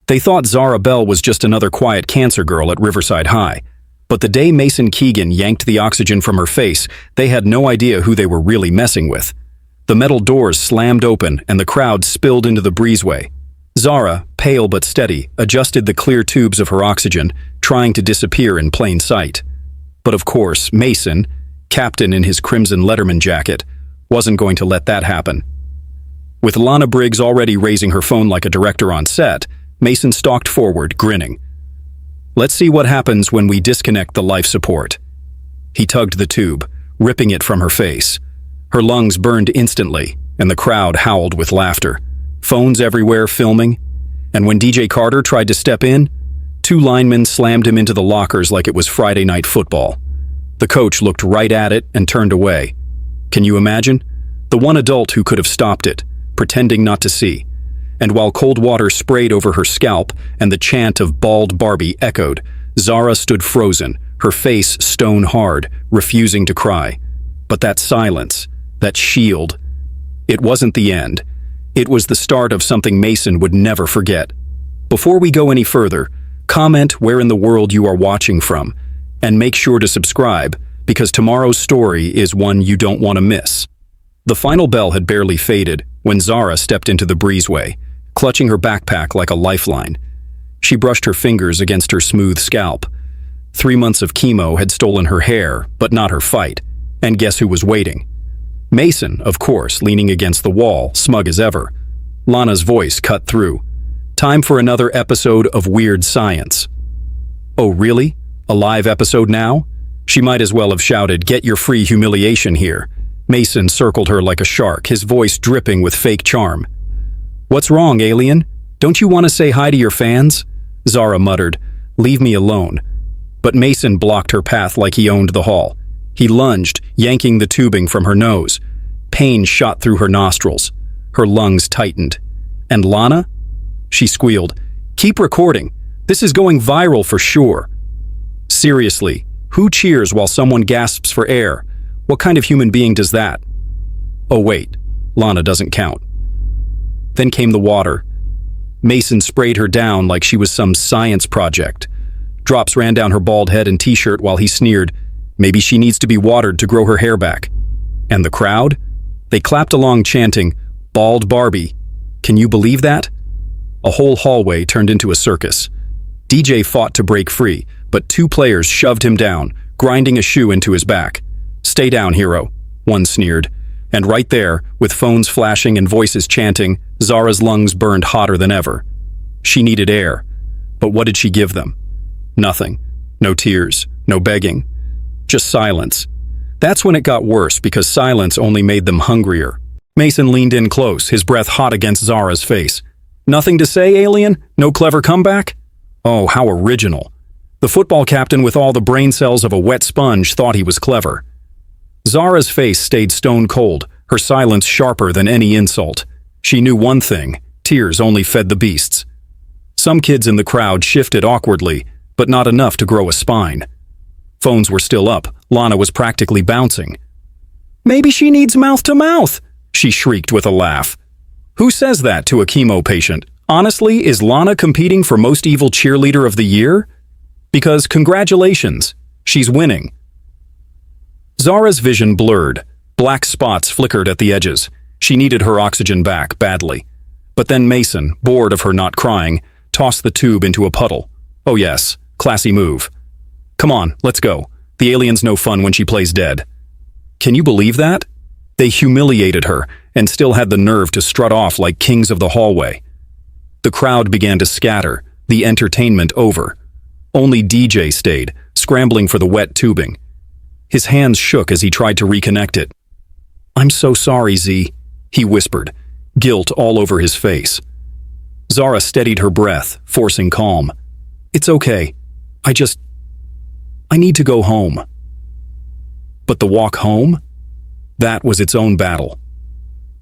They thought Zara Bell was just another quiet cancer girl at Riverside High. But the day Mason Keegan yanked the oxygen from her face, they had no idea who they were really messing with. The metal doors slammed open and the crowd spilled into the breezeway. Zara, pale but steady, adjusted the clear tubes of her oxygen, trying to disappear in plain sight. But of course, Mason, captain in his crimson Letterman jacket, wasn't going to let that happen. With Lana Briggs already raising her phone like a director on set, Mason stalked forward, grinning. "Let's see what happens when we disconnect the life support." He tugged the tube, ripping it from her face. Her lungs burned instantly, and the crowd howled with laughter. Phones everywhere filming. And when DJ Carter tried to step in, 2 linemen slammed him into the lockers like it was Friday night football. The coach looked right at it and turned away. Can you imagine? The one adult who could have stopped it, pretending not to see. And while cold water sprayed over her scalp and the chant of bald Barbie echoed, Zara stood frozen, her face stone hard, refusing to cry. But that silence, that shield, it wasn't the end. It was the start of something Mason would never forget. Before we go any further, comment where in the world you are watching from, and make sure to subscribe, because tomorrow's story is one you don't want to miss. The final bell had barely faded when Zara stepped into the breezeway, clutching her backpack like a lifeline. She brushed her fingers against her smooth scalp. 3 months of chemo had stolen her hair, but not her fight. And guess who was waiting? Mason, of course, leaning against the wall, smug as ever. Lana's voice cut through. Time for another episode of Weird Science. Oh, really? A live episode now? She might as well have shouted, "Get your free humiliation here." Mason circled her like a shark, his voice dripping with fake charm. "What's wrong, alien? Don't you want to say hi to your fans?" Zara muttered, "Leave me alone." But Mason blocked her path like he owned the hall. He lunged, yanking the tubing from her nose. Pain shot through her nostrils. Her lungs tightened. "And Lana?" She squealed, "Keep recording. This is going viral for sure." Seriously, who cheers while someone gasps for air? What kind of human being does that? Oh wait, Lana doesn't count. Then came the water. Mason sprayed her down like she was some science project. Drops ran down her bald head and t-shirt while he sneered, "Maybe she needs to be watered to grow her hair back." And the crowd? They clapped along chanting, "Bald Barbie." Can you believe that? A whole hallway turned into a circus. DJ fought to break free, but 2 players shoved him down, grinding a shoe into his back. "Stay down, hero," one sneered. And right there, with phones flashing and voices chanting, Zara's lungs burned hotter than ever. She needed air. But what did she give them? Nothing. No tears. No begging. Just silence. That's when it got worse, because silence only made them hungrier. Mason leaned in close, his breath hot against Zara's face. "Nothing to say, alien? No clever comeback?" Oh, how original. The football captain with all the brain cells of a wet sponge thought he was clever. Zara's face stayed stone cold, her silence sharper than any insult. She knew one thing: tears only fed the beasts. Some kids in the crowd shifted awkwardly, but not enough to grow a spine. Phones were still up. Lana was practically bouncing. "Maybe she needs mouth-to-mouth," she shrieked with a laugh. Who says that to a chemo patient? Honestly, is Lana competing for Most Evil Cheerleader of the Year? Because congratulations, she's winning. Zara's vision blurred. Black spots flickered at the edges. She needed her oxygen back badly. But then Mason, bored of her not crying, tossed the tube into a puddle. Oh yes, classy move. "Come on, let's go. The alien's no fun when she plays dead." Can you believe that? They humiliated her and still had the nerve to strut off like kings of the hallway. The crowd began to scatter, the entertainment over. Only DJ stayed, scrambling for the wet tubing. His hands shook as he tried to reconnect it. "I'm so sorry, Z," he whispered, guilt all over his face. Zara steadied her breath, forcing calm. "It's okay. I need to go home." But the walk home? That was its own battle.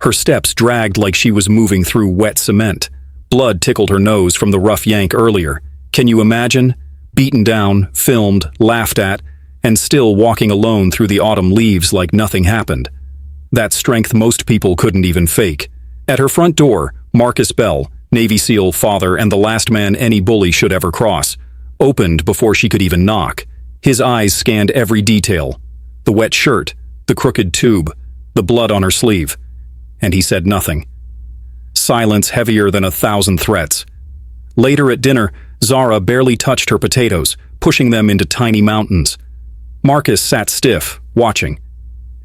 Her steps dragged like she was moving through wet cement. Blood tickled her nose from the rough yank earlier. Can you imagine? Beaten down, filmed, laughed at, and still walking alone through the autumn leaves like nothing happened. That strength most people couldn't even fake. At her front door, Marcus Bell, Navy SEAL father and the last man any bully should ever cross, opened before she could even knock. His eyes scanned every detail: the wet shirt, the crooked tube, the blood on her sleeve. And he said nothing. Silence heavier than 1,000 threats. Later at dinner, Zara barely touched her potatoes, pushing them into tiny mountains. Marcus sat stiff, watching.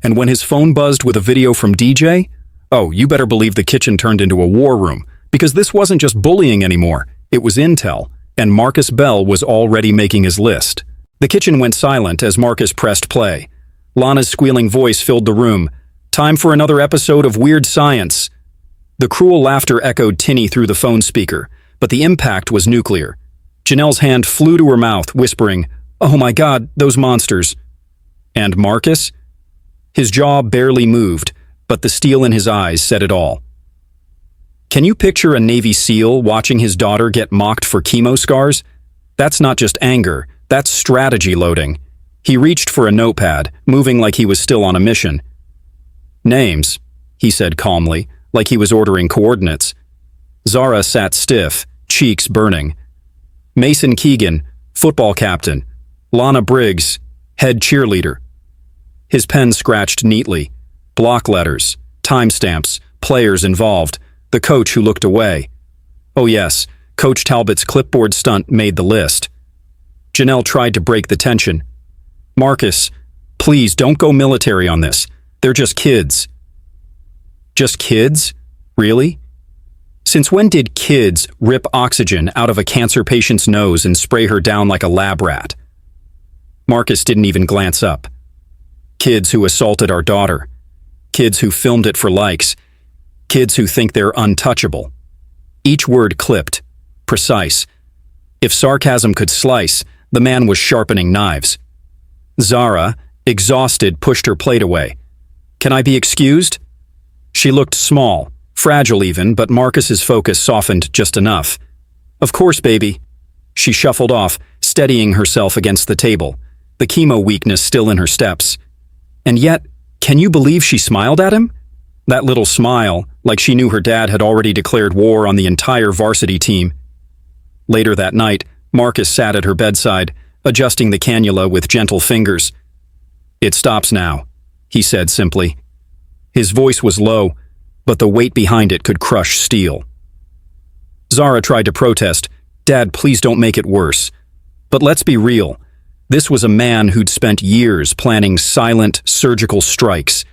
And when his phone buzzed with a video from DJ, oh, you better believe the kitchen turned into a war room, because this wasn't just bullying anymore, it was intel, and Marcus Bell was already making his list. The kitchen went silent as Marcus pressed play. Lana's squealing voice filled the room. Time for another episode of Weird Science. The cruel laughter echoed tinny through the phone speaker, but the impact was nuclear. Janelle's hand flew to her mouth, whispering, "Oh my God, those monsters." And Marcus? His jaw barely moved, but the steel in his eyes said it all. Can you picture a Navy SEAL watching his daughter get mocked for chemo scars? That's not just anger, that's strategy loading. He reached for a notepad, moving like he was still on a mission. Names, he said calmly, like he was ordering coordinates. Zara sat stiff, cheeks burning. Mason Keegan, football captain. Lana Briggs, head cheerleader. His pen scratched neatly. Block letters, timestamps, players involved, the coach who looked away. Oh yes, Coach Talbot's clipboard stunt made the list. Janelle tried to break the tension. Marcus, please don't go military on this. They're just kids. Just kids? Really? Since when did kids rip oxygen out of a cancer patient's nose and spray her down like a lab rat? Marcus didn't even glance up. Kids who assaulted our daughter. Kids who filmed it for likes. Kids who think they're untouchable. Each word clipped, precise. If sarcasm could slice, the man was sharpening knives. Zara, exhausted, pushed her plate away. Can I be excused? She looked small, fragile even, but Marcus's focus softened just enough. Of course, baby. She shuffled off, steadying herself against the table, the chemo weakness still in her steps. And yet, can you believe she smiled at him? That little smile, like she knew her dad had already declared war on the entire varsity team. Later that night, Marcus sat at her bedside, adjusting the cannula with gentle fingers. It stops now, he said simply. His voice was low, but the weight behind it could crush steel. Zara tried to protest, Dad, please don't make it worse. But let's be real. This was a man who'd spent years planning silent, surgical strikes.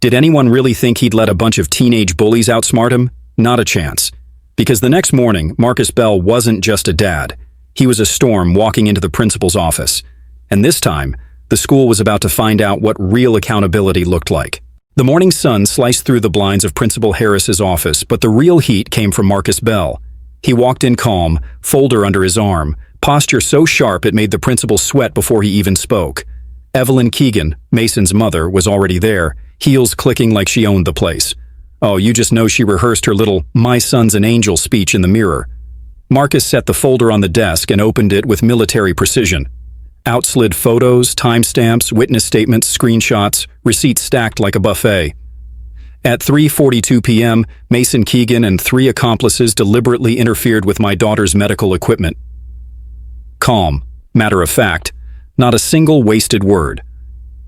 Did anyone really think he'd let a bunch of teenage bullies outsmart him? Not a chance. Because the next morning, Marcus Bell wasn't just a dad. He was a storm walking into the principal's office. And this time, the school was about to find out what real accountability looked like. The morning sun sliced through the blinds of Principal Harris's office, but the real heat came from Marcus Bell. He walked in calm, folder under his arm, posture so sharp it made the principal sweat before he even spoke. Evelyn Keegan, Mason's mother, was already there, heels clicking like she owned the place. Oh, you just know she rehearsed her little "My son's an angel" speech in the mirror. Marcus set the folder on the desk and opened it with military precision. Out slid photos, timestamps, witness statements, screenshots, receipts stacked like a buffet. At 3:42 p.m., Mason Keegan and 3 accomplices deliberately interfered with my daughter's medical equipment. Calm, matter of fact, not a single wasted word.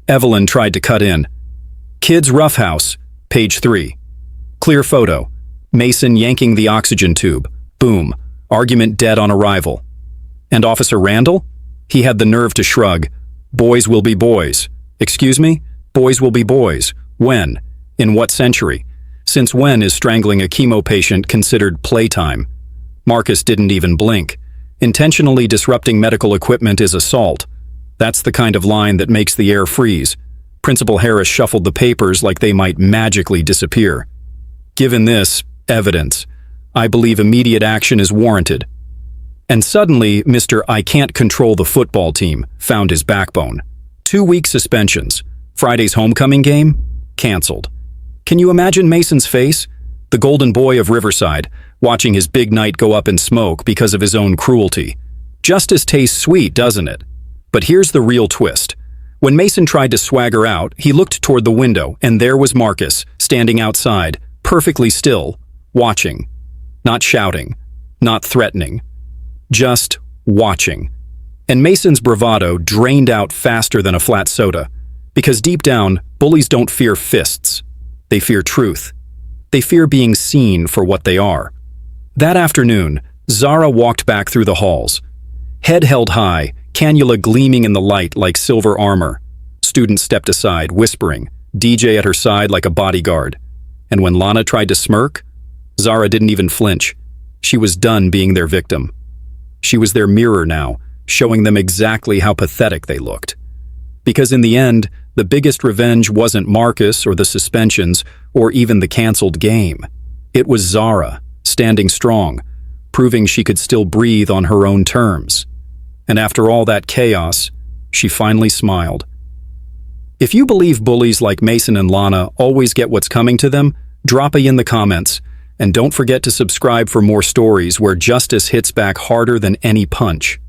Evelyn tried to cut in. Kids roughhouse, page 3. Clear photo. Mason yanking the oxygen tube. Boom. Argument dead on arrival. And Officer Randall? He had the nerve to shrug. Boys will be boys. Excuse me? Boys will be boys. When? In what century? Since when is strangling a chemo patient considered playtime? Marcus didn't even blink. Intentionally disrupting medical equipment is assault. That's the kind of line that makes the air freeze. Principal Harris shuffled the papers like they might magically disappear. Given this evidence, I believe immediate action is warranted. And suddenly, Mr. I can't control the football team found his backbone. 2-week suspensions. Friday's homecoming game? Canceled. Can you imagine Mason's face? The golden boy of Riverside, watching his big night go up in smoke because of his own cruelty. Justice tastes sweet, doesn't it? But here's the real twist. When Mason tried to swagger out, he looked toward the window, and there was Marcus, standing outside, perfectly still, watching. Not shouting, not threatening, just watching. And Mason's bravado drained out faster than a flat soda, because deep down, bullies don't fear fists. They fear truth. They fear being seen for what they are. That afternoon, Zara walked back through the halls. Head held high, cannula gleaming in the light like silver armor. Students stepped aside, whispering, DJ at her side like a bodyguard. And when Lana tried to smirk, Zara didn't even flinch. She was done being their victim. She was their mirror now, showing them exactly how pathetic they looked. Because in the end, the biggest revenge wasn't Marcus or the suspensions or even the canceled game. It was Zara, standing strong, proving she could still breathe on her own terms. And after all that chaos, she finally smiled. If you believe bullies like Mason and Lana always get what's coming to them, drop a in the comments. And don't forget to subscribe for more stories where justice hits back harder than any punch.